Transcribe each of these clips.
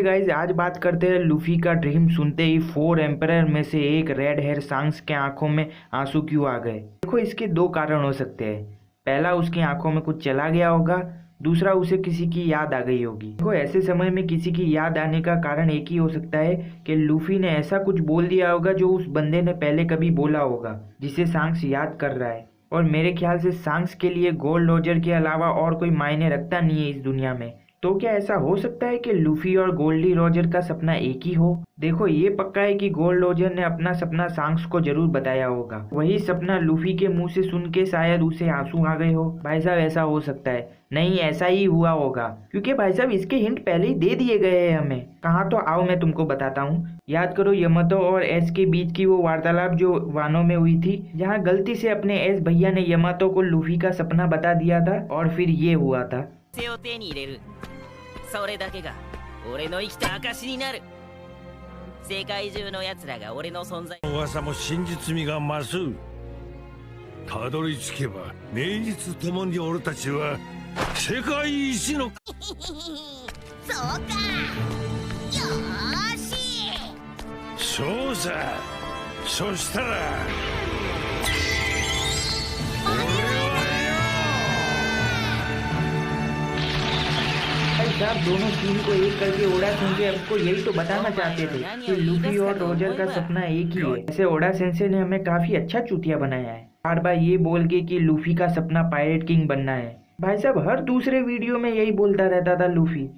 चलिए गाइज आज बात करते हैं लूफी का ड्रीम सुनते ही 4 एम्परर में से एक रेड हेयर सांग्स के आंखों में आंसू क्यों आ गए। देखो इसके 2 कारण हो सकते हैं। पहला उसकी आंखों में कुछ चला गया होगा, दूसरा उसे किसी की याद आ गई होगी। देखो ऐसे समय में किसी की याद आने का कारण एक ही हो सकता है कि लूफी ने ऐसा कुछ बोल दिया होगा जो उस बंदे ने पहले कभी बोला होगा जिसे सांग्स याद कर रहा है। और मेरे ख्याल से सांग्स के लिए गोल्ड रोजर के अलावा और कोई मायने रखता नहीं है इस दुनिया में। तो क्या ऐसा हो सकता है कि लूफी और गोल्डी रोजर का सपना एक ही हो। देखो ये पक्का है कि गोल्ड रोजर ने अपना सपना सांग्स को जरूर बताया होगा। वही सपना लूफी के मुंह से सुन के शायद उसे आंसू आ गए हो। भाई साहब ऐसा हो सकता है, नहीं ऐसा ही हुआ होगा क्योंकि भाई साहब इसके हिंट पहले ही दे दिए गए हैं हमें। कहाँ तो आओ मैं तुमको बताता हूँ। याद करो यमतो और एस के बीच की वो वार्तालाप जो वानो में हुई थी, जहाँ गलती से अपने एस भैया ने यमतो को लूफी का सपना बता दिया था और फिर ये हुआ था। それだけが俺の生きた証になる。世界中の奴らが俺の存在。噂も真実味が増す。たどり着けば名実ともに俺たちは世界一の。そうか。よーし。そうさ。そしたら。 साहब दोनों टीम को एक करके ओडा सेंसे हमको यही तो बताना चाहते थे कि लूफी और रोजर का सपना एक ही है। ऐसे ओडा सेंसे ने हमें काफी अच्छा चूतिया बनाया है, बार बार ये बोल के कि लूफी का सपना पायरेट किंग बनना है। भाई साहब हर दूसरे वीडियो में यही बोलता रहता था लूफी।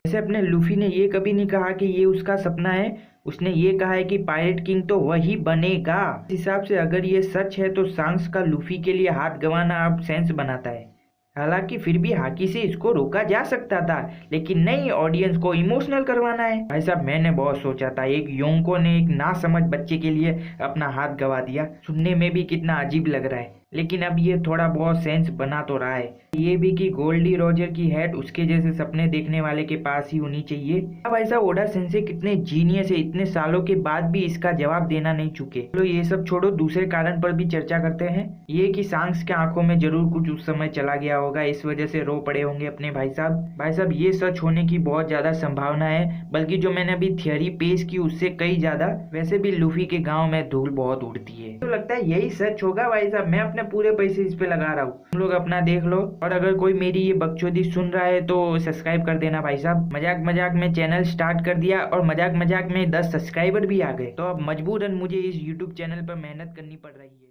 ऐसे अपने लूफी ने ये कभी नहीं कहा कि ये उसका सपना है, उसने ये कहा है कि पायरेट किंग तो वही बनेगा। इस हिसाब से अगर ये सच है तो सांग्स का लूफी के लिए हाथ गंवाना अब सेंस बनाता है। हालांकि फिर भी हाकी से इसको रोका जा सकता था, लेकिन नहीं, ऑडियंस को इमोशनल करवाना है। भाई साहब मैंने बहुत सोचा था, एक योंको ने एक नासमझ बच्चे के लिए अपना हाथ गंवा दिया। सुनने में भी कितना अजीब लग रहा है, लेकिन अब ये थोड़ा बहुत सेंस बना तो रहा है। ये भी कि गोल्डी रोजर की हेड उसके जैसे सपने देखने वाले के पास ही होनी चाहिए। अब ऐसा ओडा सेंसे कितने जीनियस है, इतने सालों के बाद भी इसका जवाब देना नहीं चुके। चलो ये सब छोड़ो, दूसरे कारण पर भी चर्चा करते हैं। ये कि सांग्स के आंखों में जरूर कुछ उस समय चला गया होगा, इस वजह से रो पड़े होंगे अपने भाई साहब। भाई साहब ये सच होने की बहुत ज्यादा संभावना है, बल्कि जो मैंने अभी थियोरी पेश की उससे कई ज्यादा। वैसे भी लूफी के गाँव में धूल बहुत उड़ती है, तो लगता है यही सच होगा। भाई साहब मैं अपने पूरे पैसे इस पे लगा रहा हूँ, तुम लोग अपना देख लो। और अगर कोई मेरी ये बकचोदी सुन रहा है तो सब्सक्राइब कर देना भाई साहब। मजाक मजाक में चैनल स्टार्ट कर दिया और मजाक मजाक में 10 सब्सक्राइबर भी आ गए, तो अब मजबूरन मुझे इस यूट्यूब चैनल पर मेहनत करनी पड़ रही है।